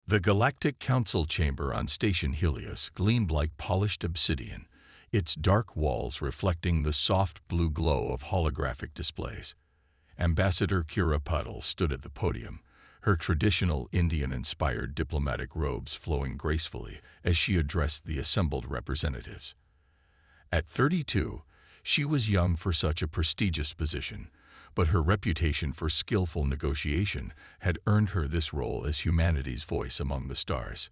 The Galactic Council chamber on Station Helios gleamed like polished obsidian, its dark walls reflecting the soft blue glow of holographic displays. Ambassador Kira Puddle stood at the podium, her traditional Indian-inspired diplomatic robes flowing gracefully as she addressed the assembled representatives. At 32, she was young for such a prestigious position, but her reputation for skillful negotiation had earned her this role as humanity's voice among the stars.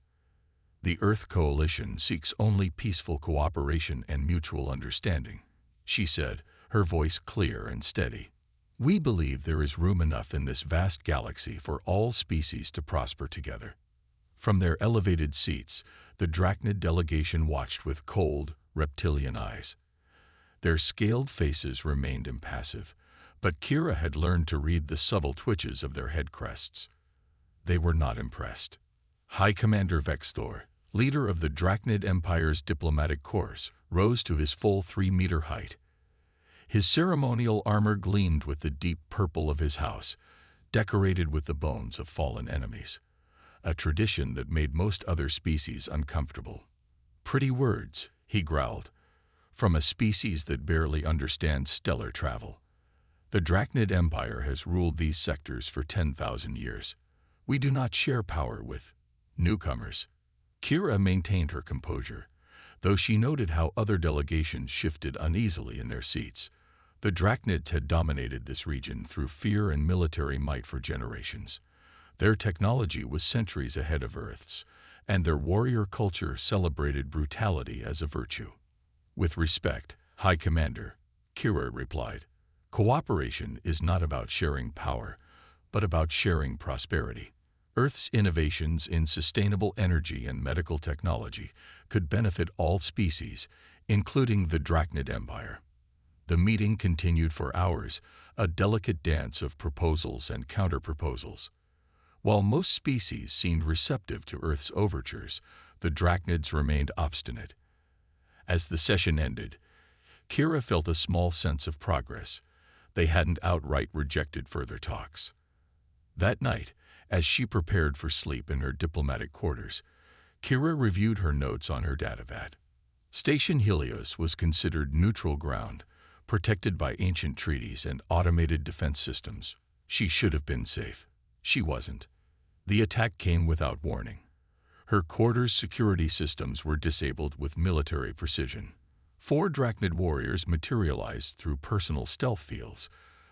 The Earth Coalition seeks only peaceful cooperation and mutual understanding, she said, her voice clear and steady. We believe there is room enough in this vast galaxy for all species to prosper together. From their elevated seats, the Drachnid delegation watched with cold, reptilian eyes. Their scaled faces remained impassive, but Kira had learned to read the subtle twitches of their head crests. They were not impressed. High Commander Vextor, leader of the Drachnid Empire's diplomatic corps, rose to his full 3-meter height. His ceremonial armor gleamed with the deep purple of his house, decorated with the bones of fallen enemies, a tradition that made most other species uncomfortable. Pretty words, he growled, from a species that barely understands stellar travel. The Drachnid Empire has ruled these sectors for 10,000 years. We do not share power with newcomers. Kira maintained her composure, though she noted how other delegations shifted uneasily in their seats. The Drachnids had dominated this region through fear and military might for generations. Their technology was centuries ahead of Earth's, and their warrior culture celebrated brutality as a virtue. With respect, High Commander, Kira replied, cooperation is not about sharing power, but about sharing prosperity. Earth's innovations in sustainable energy and medical technology could benefit all species, including the Drachnid Empire. The meeting continued for hours, a delicate dance of proposals and counter-proposals. While most species seemed receptive to Earth's overtures, the Drachnids remained obstinate. As the session ended, Kira felt a small sense of progress. They hadn't outright rejected further talks. That night, as she prepared for sleep in her diplomatic quarters, Kira reviewed her notes on her datavat. Station Helios was considered neutral ground, protected by ancient treaties and automated defense systems. She should have been safe. She wasn't. The attack came without warning. Her quarters' security systems were disabled with military precision. 4 Drachnid warriors materialized through personal stealth fields,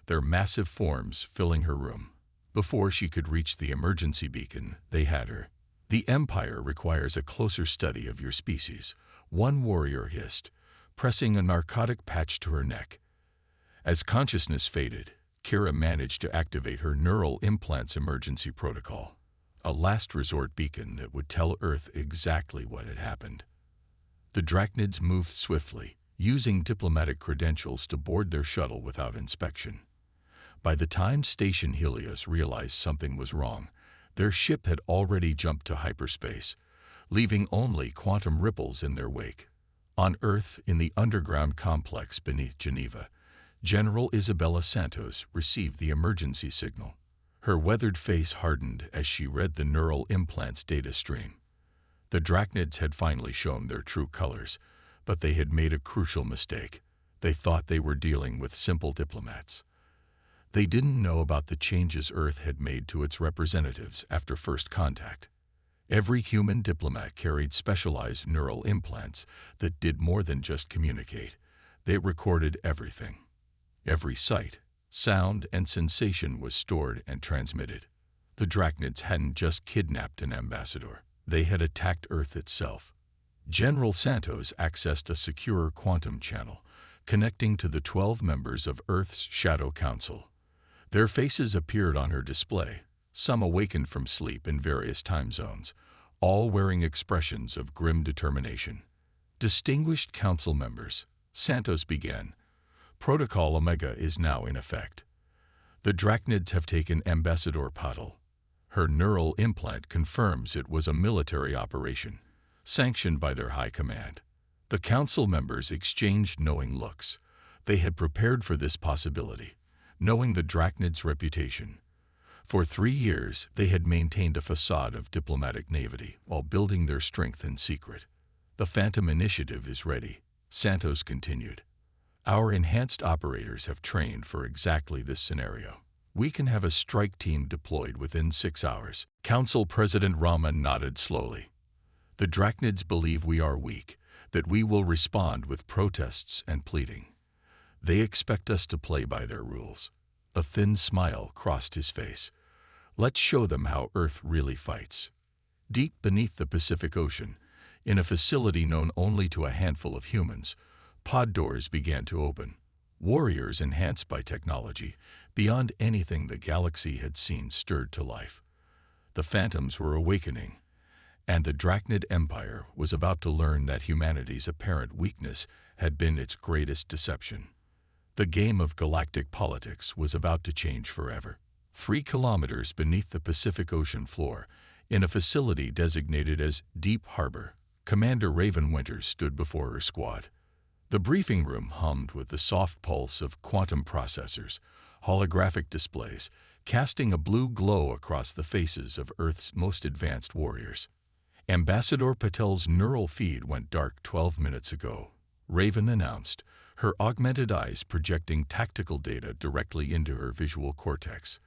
their massive forms filling her room. Before she could reach the emergency beacon, they had her. The Empire requires a closer study of your species, one warrior hissed, pressing a narcotic patch to her neck. As consciousness faded, Kira managed to activate her neural implant's emergency protocol, a last resort beacon that would tell Earth exactly what had happened. The Drachnids moved swiftly, using diplomatic credentials to board their shuttle without inspection. By the time Station Helios realized something was wrong, their ship had already jumped to hyperspace, leaving only quantum ripples in their wake. On Earth, in the underground complex beneath Geneva, General Isabella Santos received the emergency signal. Her weathered face hardened as she read the neural implant's data stream. The Drachnids had finally shown their true colors, but they had made a crucial mistake. They thought they were dealing with simple diplomats. They didn't know about the changes Earth had made to its representatives after first contact. Every human diplomat carried specialized neural implants that did more than just communicate. They recorded everything. Every sight, sound, and sensation was stored and transmitted. The Drachnids hadn't just kidnapped an ambassador. They had attacked Earth itself. General Santos accessed a secure quantum channel, connecting to the 12 members of Earth's Shadow Council. Their faces appeared on her display, some awakened from sleep in various time zones, all wearing expressions of grim determination. Distinguished council members, Santos began. Protocol Omega is now in effect. The Drachnids have taken Ambassador Puddle. Her neural implant confirms it was a military operation, sanctioned by their high command. The council members exchanged knowing looks. They had prepared for this possibility, knowing the Drachnids' reputation. For 3 years, they had maintained a facade of diplomatic naivety while building their strength in secret. The Phantom Initiative is ready, Santos continued. Our enhanced operators have trained for exactly this scenario. We can have a strike team deployed within 6 hours. Council President Rama nodded slowly. The Drachnids believe we are weak, that we will respond with protests and pleading. They expect us to play by their rules. A thin smile crossed his face. Let's show them how Earth really fights. Deep beneath the Pacific Ocean, in a facility known only to a handful of humans, pod doors began to open. Warriors enhanced by technology, beyond anything the galaxy had seen, stirred to life. The Phantoms were awakening, and the Drachnid Empire was about to learn that humanity's apparent weakness had been its greatest deception. The game of galactic politics was about to change forever. 3 kilometers beneath the Pacific Ocean floor, in a facility designated as Deep Harbor, Commander Raven Winters stood before her squad. The briefing room hummed with the soft pulse of quantum processors, holographic displays, casting a blue glow across the faces of Earth's most advanced warriors. Ambassador Patel's neural feed went dark 12 minutes ago, Raven announced, her augmented eyes projecting tactical data directly into her visual cortex.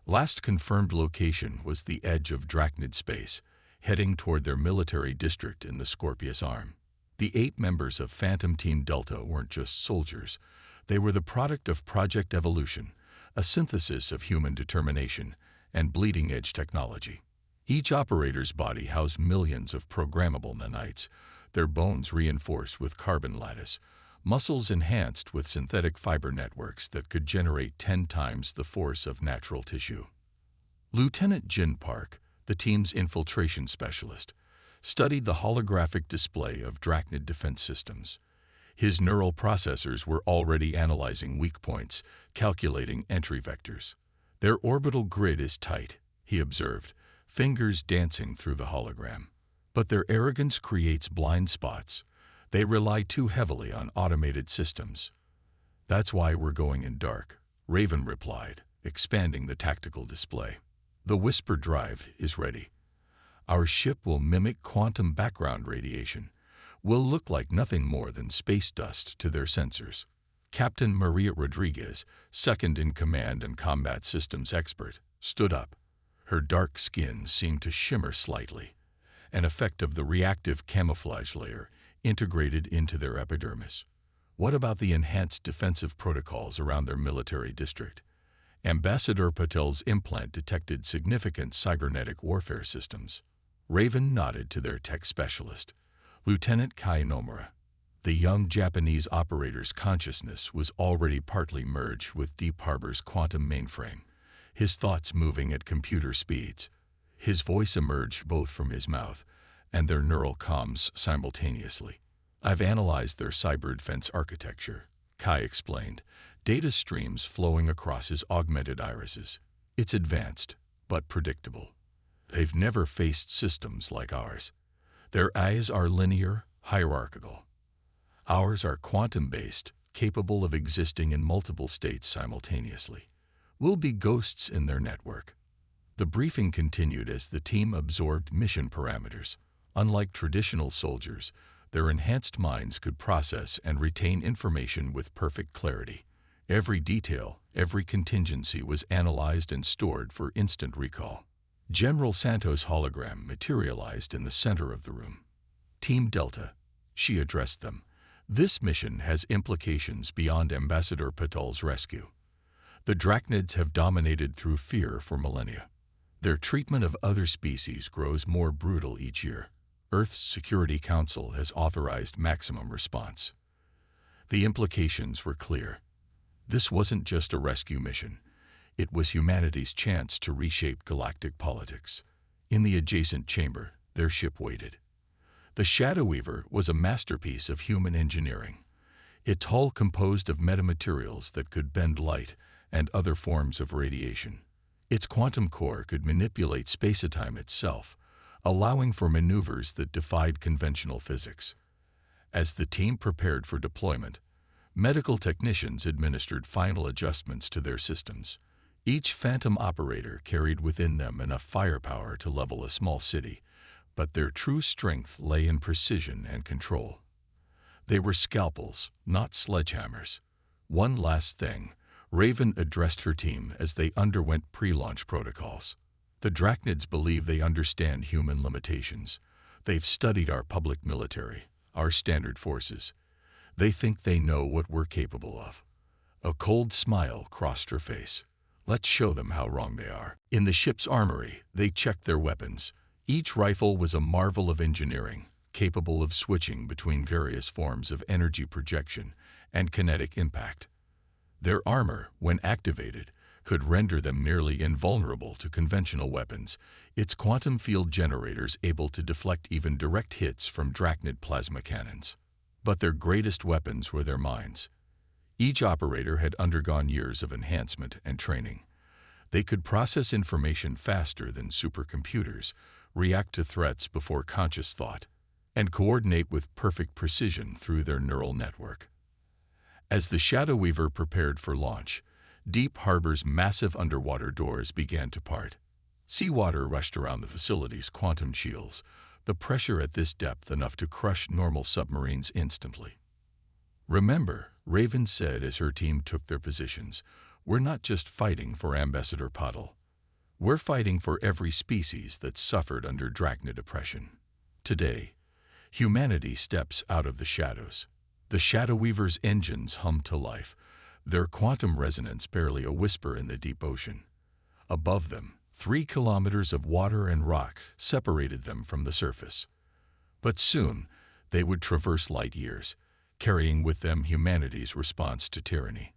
Last confirmed location was the edge of Drachnid space, heading toward their military district in the Scorpius Arm. The 8 members of Phantom Team Delta weren't just soldiers. They were the product of Project Evolution, a synthesis of human determination and bleeding-edge technology. Each operator's body housed millions of programmable nanites, their bones reinforced with carbon lattice, muscles enhanced with synthetic fiber networks that could generate 10 times the force of natural tissue. Lieutenant Jin Park, the team's infiltration specialist, studied the holographic display of Drachnid defense systems. His neural processors were already analyzing weak points, calculating entry vectors. Their orbital grid is tight, he observed, fingers dancing through the hologram. But their arrogance creates blind spots. They rely too heavily on automated systems. That's why we're going in dark, Raven replied, expanding the tactical display. The Whisper drive is ready. Our ship will mimic quantum background radiation. We'll look like nothing more than space dust to their sensors. Captain Maria Rodriguez, second in command and combat systems expert, stood up. Her dark skin seemed to shimmer slightly, an effect of the reactive camouflage layer integrated into their epidermis. What about the enhanced defensive protocols around their military district? Ambassador Patel's implant detected significant cybernetic warfare systems. Raven nodded to their tech specialist, Lieutenant Kai Nomura. The young Japanese operator's consciousness was already partly merged with Deep Harbor's quantum mainframe, his thoughts moving at computer speeds. His voice emerged both from his mouth and their neural comms simultaneously. I've analyzed their cyber defense architecture, Kai explained, data streams flowing across his augmented irises. It's advanced, but predictable. They've never faced systems like ours. Their eyes are linear, hierarchical. Ours are quantum-based, capable of existing in multiple states simultaneously. We'll be ghosts in their network. The briefing continued as the team absorbed mission parameters. Unlike traditional soldiers, their enhanced minds could process and retain information with perfect clarity. Every detail, every contingency was analyzed and stored for instant recall. General Santos' hologram materialized in the center of the room. Team Delta, she addressed them. This mission has implications beyond Ambassador Patel's rescue. The Drachnids have dominated through fear for millennia. Their treatment of other species grows more brutal each year. Earth's Security Council has authorized maximum response. The implications were clear. This wasn't just a rescue mission. It was humanity's chance to reshape galactic politics. In the adjacent chamber, their ship waited. The Shadow Weaver was a masterpiece of human engineering. Its hull composed of metamaterials that could bend light and other forms of radiation. Its quantum core could manipulate space-time itself, allowing for maneuvers that defied conventional physics. As the team prepared for deployment, medical technicians administered final adjustments to their systems. Each Phantom operator carried within them enough firepower to level a small city, but their true strength lay in precision and control. They were scalpels, not sledgehammers. One last thing, Raven addressed her team as they underwent pre-launch protocols. The Drachnids believe they understand human limitations. They've studied our public military, our standard forces. They think they know what we're capable of. A cold smile crossed her face. Let's show them how wrong they are. In the ship's armory, they checked their weapons. Each rifle was a marvel of engineering, capable of switching between various forms of energy projection and kinetic impact. Their armor, when activated, could render them nearly invulnerable to conventional weapons, its quantum field generators able to deflect even direct hits from Drachnid plasma cannons. But their greatest weapons were their minds. Each operator had undergone years of enhancement and training. They could process information faster than supercomputers, react to threats before conscious thought, and coordinate with perfect precision through their neural network. As the Shadow Weaver prepared for launch, Deep Harbor's massive underwater doors began to part. Seawater rushed around the facility's quantum shields, the pressure at this depth enough to crush normal submarines instantly. "Remember," Raven said as her team took their positions, "we're not just fighting for Ambassador Puddle. We're fighting for every species that suffered under Drachnid oppression. Today, humanity steps out of the shadows." The Shadow Weaver's engines hummed to life, their quantum resonance barely a whisper in the deep ocean. Above them, 3 kilometers of water and rock separated them from the surface. But soon, they would traverse light years, carrying with them humanity's response to tyranny.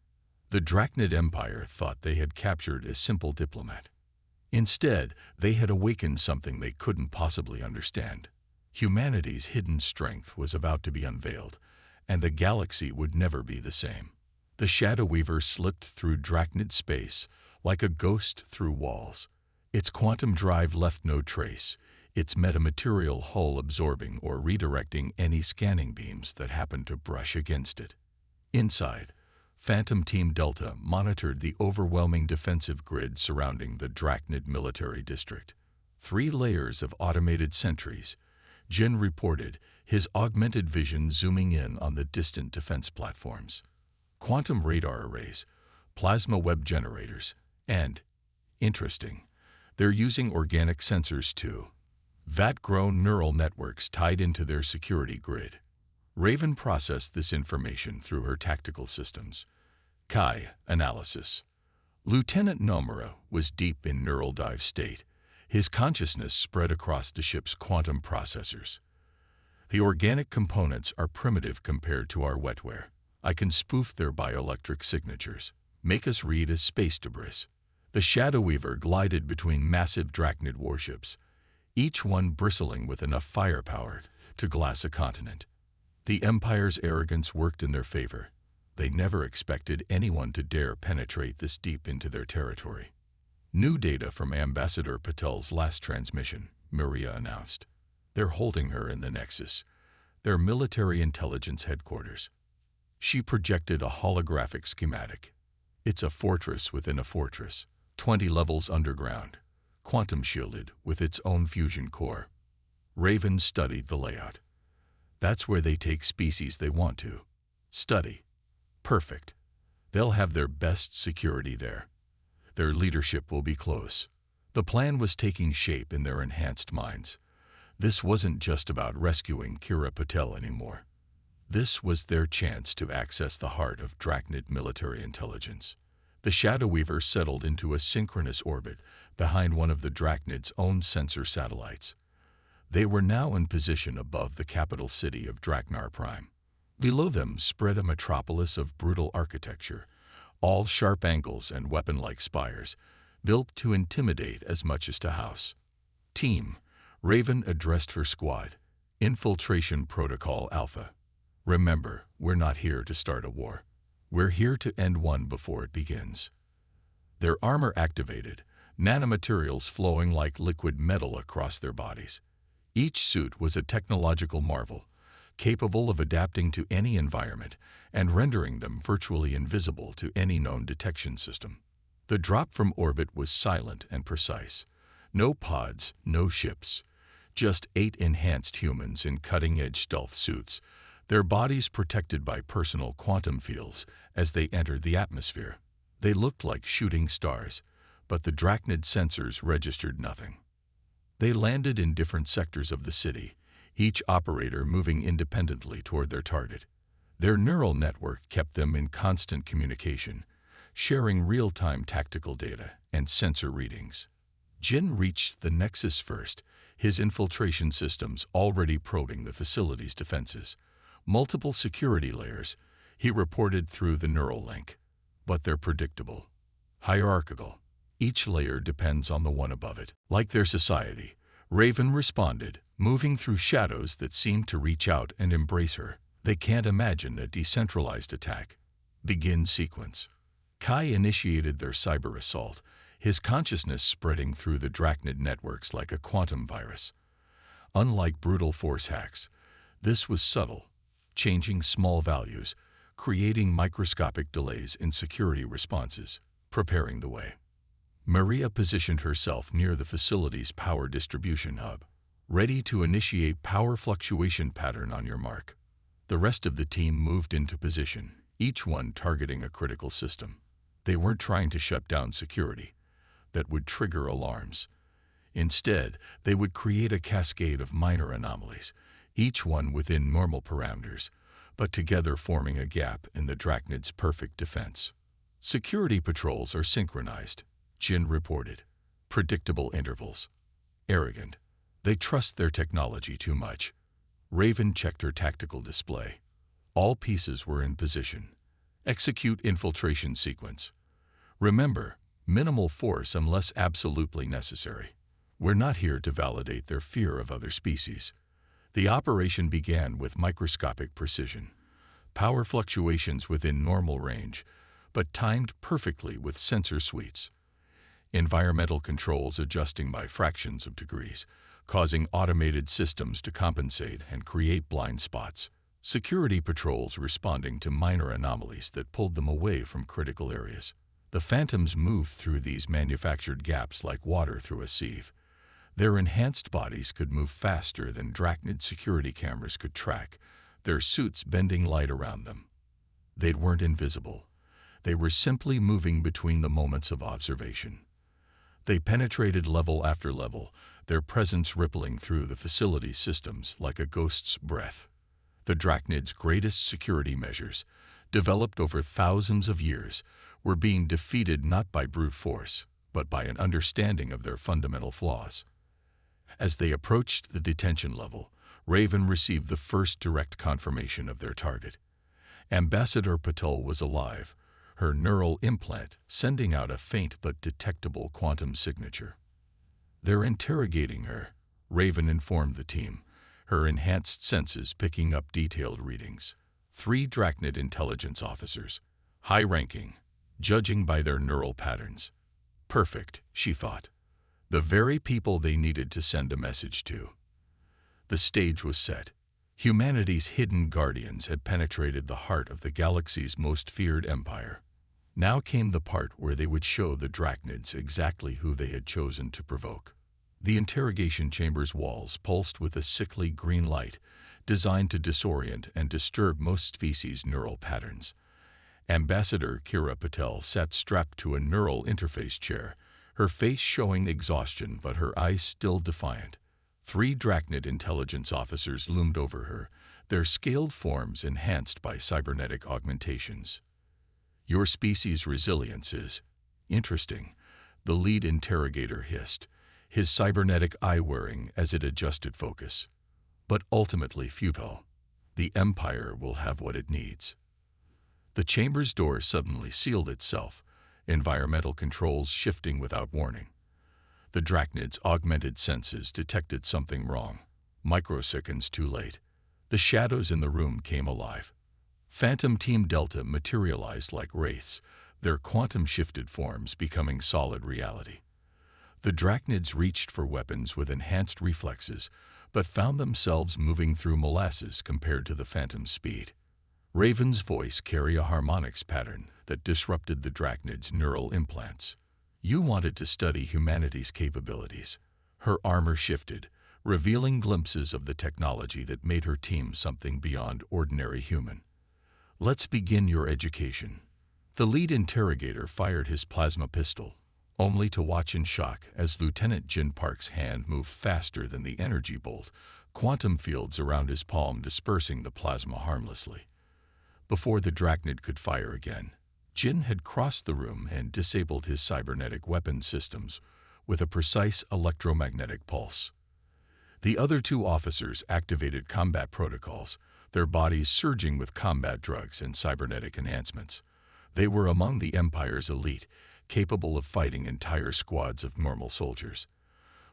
The Drachnid Empire thought they had captured a simple diplomat. Instead, they had awakened something they couldn't possibly understand. Humanity's hidden strength was about to be unveiled, and the galaxy would never be the same. The Shadow Weaver slipped through Drachnid space like a ghost through walls. Its quantum drive left no trace, its metamaterial hull absorbing or redirecting any scanning beams that happened to brush against it. Inside, Phantom Team Delta monitored the overwhelming defensive grid surrounding the Drachnid military district. 3 layers of automated sentries, Jin reported, his augmented vision zooming in on the distant defense platforms. Quantum radar arrays, plasma web generators, and, interesting, they're using organic sensors too. Vat-grown neural networks tied into their security grid. Raven processed this information through her tactical systems. Kai, analysis. Lieutenant Nomura was deep in neural dive state. His consciousness spread across the ship's quantum processors. The organic components are primitive compared to our wetware. I can spoof their bioelectric signatures, make us read as space debris. The Shadow Weaver glided between massive Drachnid warships, each one bristling with enough firepower to glass a continent. The Empire's arrogance worked in their favor. They never expected anyone to dare penetrate this deep into their territory. New data from Ambassador Patel's last transmission, Maria announced. They're holding her in the Nexus, their military intelligence headquarters. She projected a holographic schematic. It's a fortress within a fortress, 20 levels underground, quantum shielded with its own fusion core. Raven studied the layout. That's where they take species they want to. Study. Perfect. They'll have their best security there. Their leadership will be close. The plan was taking shape in their enhanced minds. This wasn't just about rescuing Kira Patel anymore. This was their chance to access the heart of Drachnid military intelligence. The Shadow Weaver settled into a synchronous orbit behind one of the Drachnid's own sensor satellites. They were now in position above the capital city of Drachnar Prime. Below them spread a metropolis of brutal architecture, all sharp angles and weapon-like spires, built to intimidate as much as to house. Team, Raven addressed her squad. Infiltration Protocol Alpha. Remember, we're not here to start a war. We're here to end one before it begins. Their armor activated, nanomaterials flowing like liquid metal across their bodies. Each suit was a technological marvel, capable of adapting to any environment and rendering them virtually invisible to any known detection system. The drop from orbit was silent and precise. No pods, no ships. Just 8 enhanced humans in cutting-edge stealth suits, their bodies protected by personal quantum fields as they entered the atmosphere. They looked like shooting stars, but the Drachnid sensors registered nothing. They landed in different sectors of the city, each operator moving independently toward their target. Their neural network kept them in constant communication, sharing real-time tactical data and sensor readings. Jin reached the Nexus first, his infiltration systems already probing the facility's defenses. Multiple security layers, he reported through the neural link. But they're predictable, hierarchical. Each layer depends on the one above it. Like their society, Raven responded, moving through shadows that seemed to reach out and embrace her. They can't imagine a decentralized attack. Begin sequence. Kai initiated their cyber assault, his consciousness spreading through the Drachnid networks like a quantum virus. Unlike brutal force hacks, this was subtle, changing small values, creating microscopic delays in security responses, preparing the way. Maria positioned herself near the facility's power distribution hub, ready to initiate power fluctuation pattern on your mark. The rest of the team moved into position, each one targeting a critical system. They weren't trying to shut down security that would trigger alarms. Instead, they would create a cascade of minor anomalies, each one within normal parameters, but together forming a gap in the Drachnid's perfect defense. Security patrols are synchronized, Jin reported. Predictable intervals. Arrogant. They trust their technology too much. Raven checked her tactical display. All pieces were in position. Execute infiltration sequence. Remember, minimal force unless absolutely necessary. We're not here to validate their fear of other species. The operation began with microscopic precision. Power fluctuations within normal range, but timed perfectly with sensor suites. Environmental controls adjusting by fractions of degrees, causing automated systems to compensate and create blind spots. Security patrols responding to minor anomalies that pulled them away from critical areas. The Phantoms moved through these manufactured gaps like water through a sieve. Their enhanced bodies could move faster than Drachnid security cameras could track, their suits bending light around them. They weren't invisible. They were simply moving between the moments of observation. They penetrated level after level, their presence rippling through the facility's systems like a ghost's breath. The Drachnid's greatest security measures, developed over thousands of years, were being defeated not by brute force, but by an understanding of their fundamental flaws. As they approached the detention level, Raven received the first direct confirmation of their target. Ambassador Patel was alive, her neural implant sending out a faint but detectable quantum signature. "They're interrogating her," Raven informed the team, her enhanced senses picking up detailed readings. 3 Drachnid intelligence officers, high-ranking, judging by their neural patterns. Perfect, she thought. The very people they needed to send a message to. The stage was set. Humanity's hidden guardians had penetrated the heart of the galaxy's most feared empire. Now came the part where they would show the Drachnids exactly who they had chosen to provoke. The interrogation chamber's walls pulsed with a sickly green light, designed to disorient and disturb most species' neural patterns. Ambassador Kira Patel sat strapped to a neural interface chair, her face showing exhaustion but her eyes still defiant. 3 Drachnid intelligence officers loomed over her, their scaled forms enhanced by cybernetic augmentations. "Your species' resilience is interesting," the lead interrogator hissed, his cybernetic eye whirring as it adjusted focus. "But ultimately futile. The Empire will have what it needs." The chamber's door suddenly sealed itself, environmental controls shifting without warning. The Drachnid's augmented senses detected something wrong. Microseconds too late, the shadows in the room came alive. Phantom Team Delta materialized like wraiths, their quantum-shifted forms becoming solid reality. The Drachnids reached for weapons with enhanced reflexes, but found themselves moving through molasses compared to the Phantom's speed. Raven's voice carried a harmonics pattern that disrupted the Drachnid's neural implants. You wanted to study humanity's capabilities. Her armor shifted, revealing glimpses of the technology that made her team something beyond ordinary human. Let's begin your education. The lead interrogator fired his plasma pistol, only to watch in shock as Lieutenant Jin Park's hand moved faster than the energy bolt, quantum fields around his palm dispersing the plasma harmlessly. Before the Drachnid could fire again, Jin had crossed the room and disabled his cybernetic weapon systems with a precise electromagnetic pulse. The other two officers activated combat protocols, their bodies surging with combat drugs and cybernetic enhancements. They were among the Empire's elite, capable of fighting entire squads of normal soldiers.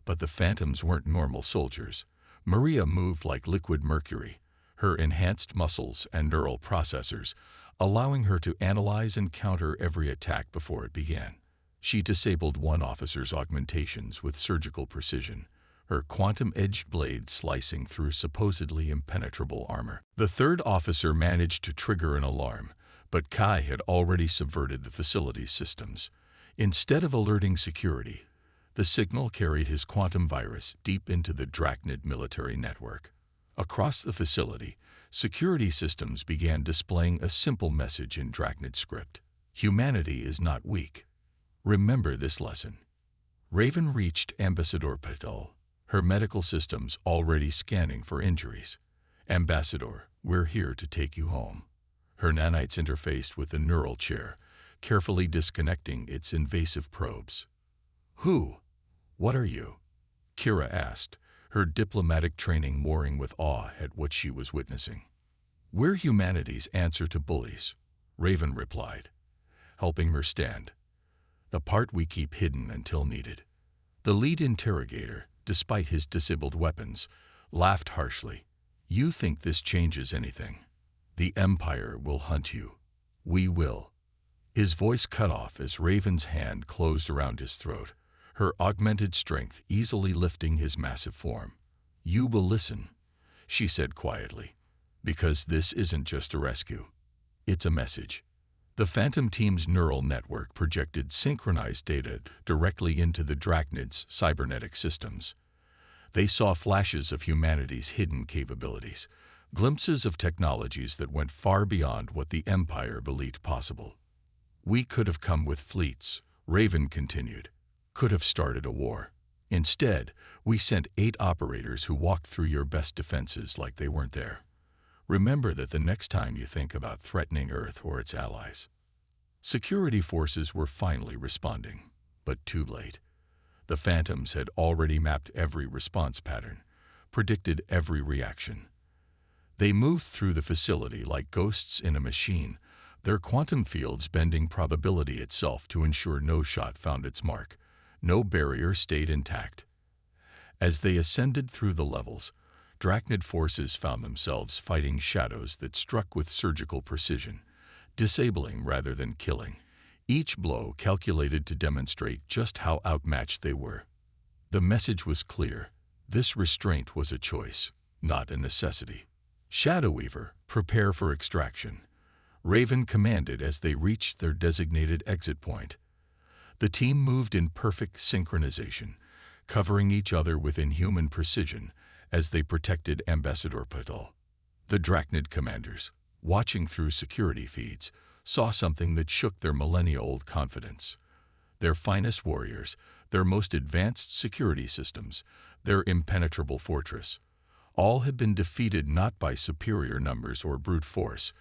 But the Phantoms weren't normal soldiers. Maria moved like liquid mercury, her enhanced muscles and neural processors, allowing her to analyze and counter every attack before it began. She disabled one officer's augmentations with surgical precision, her quantum-edged blade slicing through supposedly impenetrable armor. The third officer managed to trigger an alarm, but Kai had already subverted the facility's systems. Instead of alerting security, the signal carried his quantum virus deep into the Drachnid military network. Across the facility, security systems began displaying a simple message in Drachnid script. Humanity is not weak. Remember this lesson. Raven reached Ambassador Patel, her medical systems already scanning for injuries. Ambassador, we're here to take you home. Her nanites interfaced with the neural chair, carefully disconnecting its invasive probes. Who? What are you? Kira asked, her diplomatic training mooring with awe at what she was witnessing. We're humanity's answer to bullies, Raven replied, helping her stand. The part we keep hidden until needed. The lead interrogator, despite his disabled weapons, laughed harshly. You think this changes anything? The Empire will hunt you. We will. His voice cut off as Raven's hand closed around his throat, her augmented strength easily lifting his massive form. You will listen, she said quietly, because this isn't just a rescue. It's a message. The Phantom team's neural network projected synchronized data directly into the Drachnid's cybernetic systems. They saw flashes of humanity's hidden capabilities, glimpses of technologies that went far beyond what the Empire believed possible. We could have come with fleets, Raven continued, could have started a war. Instead, we sent 8 operators who walked through your best defenses like they weren't there. Remember that the next time you think about threatening Earth or its allies. Security forces were finally responding, but too late. The Phantoms had already mapped every response pattern, predicted every reaction. They moved through the facility like ghosts in a machine, their quantum fields bending probability itself to ensure no shot found its mark, no barrier stayed intact. As they ascended through the levels, Drachnid forces found themselves fighting shadows that struck with surgical precision, disabling rather than killing, each blow calculated to demonstrate just how outmatched they were. The message was clear. This restraint was a choice, not a necessity. Shadow Weaver, prepare for extraction, Raven commanded as they reached their designated exit point. The team moved in perfect synchronization, covering each other with inhuman precision as they protected Ambassador Patel. The Drachnid commanders, watching through security feeds, saw something that shook their millennia-old confidence. Their finest warriors, their most advanced security systems, their impenetrable fortress, all had been defeated not by superior numbers or brute force,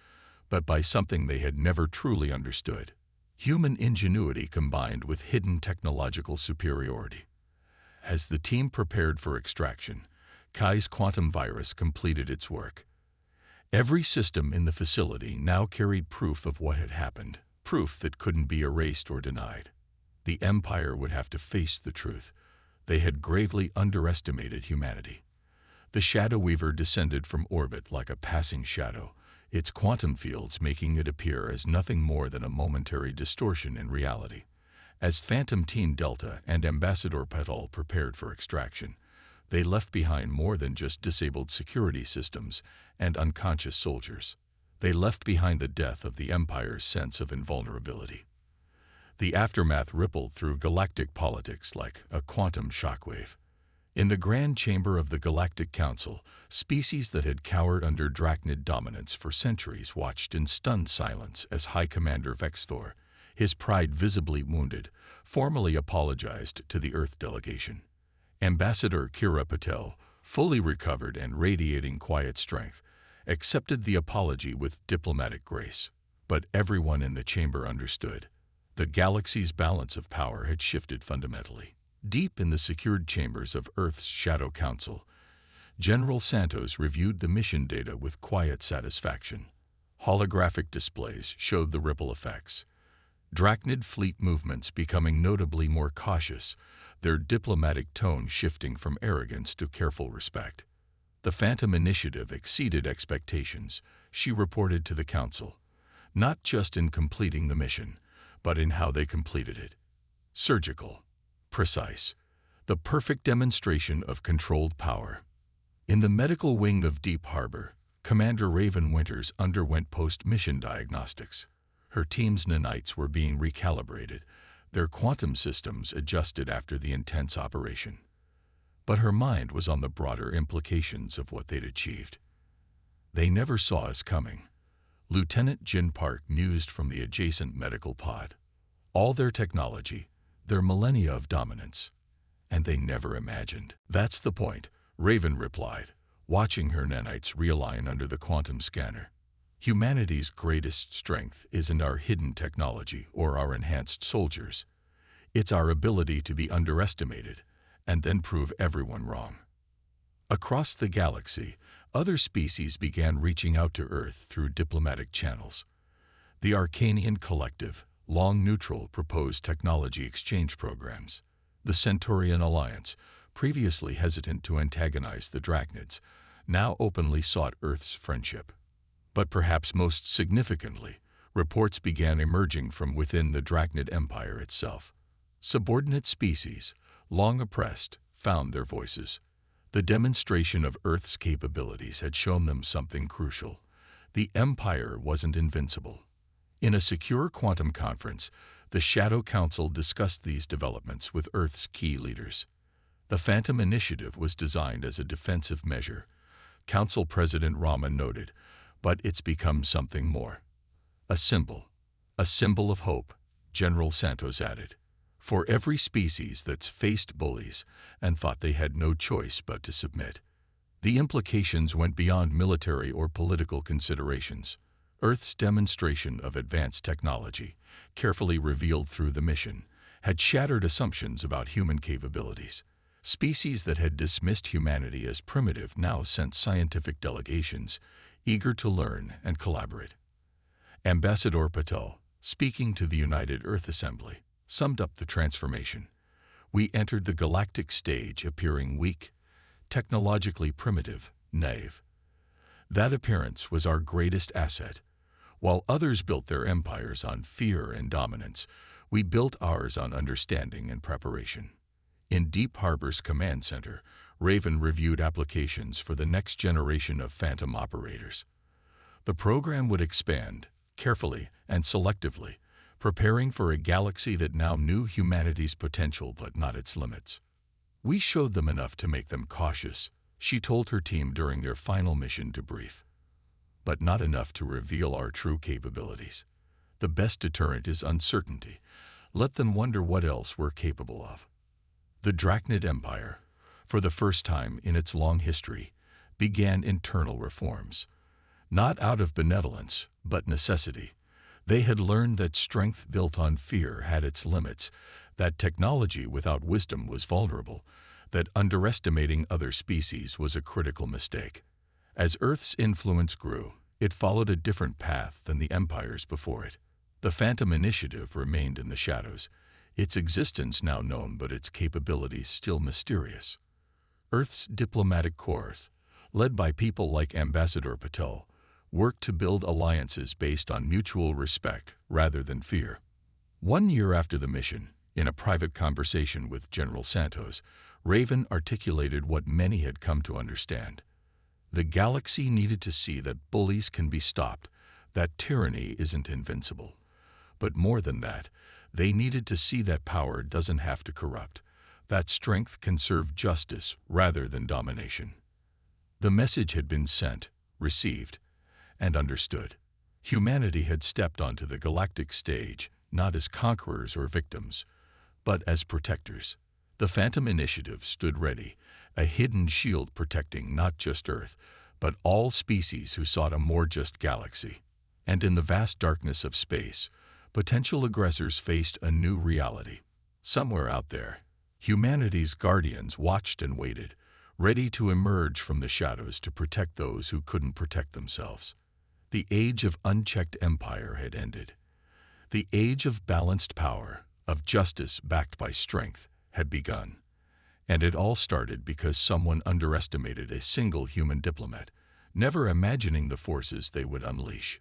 but by something they had never truly understood: human ingenuity combined with hidden technological superiority. As the team prepared for extraction, Kai's quantum virus completed its work. Every system in the facility now carried proof of what had happened, proof that couldn't be erased or denied. The Empire would have to face the truth. They had gravely underestimated humanity. The Shadow Weaver descended from orbit like a passing shadow, its quantum fields making it appear as nothing more than a momentary distortion in reality. As Phantom Team Delta and Ambassador Patel prepared for extraction, they left behind more than just disabled security systems and unconscious soldiers. They left behind the death of the Empire's sense of invulnerability. The aftermath rippled through galactic politics like a quantum shockwave. In the Grand Chamber of the Galactic Council, species that had cowered under Drachnid dominance for centuries watched in stunned silence as High Commander Vexthor, his pride visibly wounded, formally apologized to the Earth delegation. Ambassador Kira Patel, fully recovered and radiating quiet strength, accepted the apology with diplomatic grace. But everyone in the chamber understood. The galaxy's balance of power had shifted fundamentally. Deep in the secured chambers of Earth's Shadow Council, General Santos reviewed the mission data with quiet satisfaction. Holographic displays showed the ripple effects. Drachnid fleet movements becoming notably more cautious, their diplomatic tone shifting from arrogance to careful respect. The Phantom Initiative exceeded expectations, she reported to the Council, not just in completing the mission, but in how they completed it. Surgical. Precise. The perfect demonstration of controlled power. In the medical wing of Deep Harbor, Commander Raven Winters underwent post-mission diagnostics. Her team's nanites were being recalibrated, their quantum systems adjusted after the intense operation. But her mind was on the broader implications of what they'd achieved. They never saw us coming. Lieutenant Jin Park mused from the adjacent medical pod. All their technology, their millennia of dominance, and they never imagined. That's the point, Raven replied, watching her nanites realign under the quantum scanner. Humanity's greatest strength isn't our hidden technology or our enhanced soldiers. It's our ability to be underestimated and then prove everyone wrong. Across the galaxy, other species began reaching out to Earth through diplomatic channels. The Arcanian Collective, long neutral, proposed technology exchange programs. The Centaurian Alliance, previously hesitant to antagonize the Drachnids, now openly sought Earth's friendship. But perhaps most significantly, reports began emerging from within the Drachnid Empire itself. Subordinate species, long oppressed, found their voices. The demonstration of Earth's capabilities had shown them something crucial. The Empire wasn't invincible. In a secure quantum conference, the Shadow Council discussed these developments with Earth's key leaders. The Phantom Initiative was designed as a defensive measure, Council President Raman noted, but it's become something more. A symbol of hope, General Santos added, for every species that's faced bullies and thought they had no choice but to submit. The implications went beyond military or political considerations. Earth's demonstration of advanced technology, carefully revealed through the mission, had shattered assumptions about human capabilities. Species that had dismissed humanity as primitive now sent scientific delegations, eager to learn and collaborate. Ambassador Patel, speaking to the United Earth Assembly, summed up the transformation. We entered the galactic stage appearing weak, technologically primitive, naive. That appearance was our greatest asset. While others built their empires on fear and dominance, we built ours on understanding and preparation. In Deep Harbor's command center, Raven reviewed applications for the next generation of Phantom operators. The program would expand, carefully and selectively, preparing for a galaxy that now knew humanity's potential but not its limits. We showed them enough to make them cautious, she told her team during their final mission debrief. But not enough to reveal our true capabilities. The best deterrent is uncertainty. Let them wonder what else we're capable of. The Drachnid Empire, for the first time in its long history, began internal reforms. Not out of benevolence, but necessity. They had learned that strength built on fear had its limits, that technology without wisdom was vulnerable, that underestimating other species was a critical mistake. As Earth's influence grew, it followed a different path than the empires before it. The Phantom Initiative remained in the shadows, its existence now known but its capabilities still mysterious. Earth's diplomatic corps, led by people like Ambassador Patel, worked to build alliances based on mutual respect rather than fear. 1 year after the mission, in a private conversation with General Santos, Raven articulated what many had come to understand. The galaxy needed to see that bullies can be stopped, that tyranny isn't invincible. But more than that, They needed to see that power doesn't have to corrupt, that strength can serve justice rather than domination. The message had been sent, received, and understood. Humanity had stepped onto the galactic stage, not as conquerors or victims, but as protectors. The Phantom Initiative stood ready, a hidden shield protecting not just Earth, but all species who sought a more just galaxy. And in the vast darkness of space, potential aggressors faced a new reality. Somewhere out there, humanity's guardians watched and waited, ready to emerge from the shadows to protect those who couldn't protect themselves. The age of unchecked empire had ended. The age of balanced power, of justice backed by strength, had begun. And it all started because someone underestimated a single human diplomat, never imagining the forces they would unleash.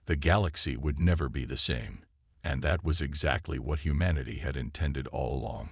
The galaxy would never be the same, and that was exactly what humanity had intended all along.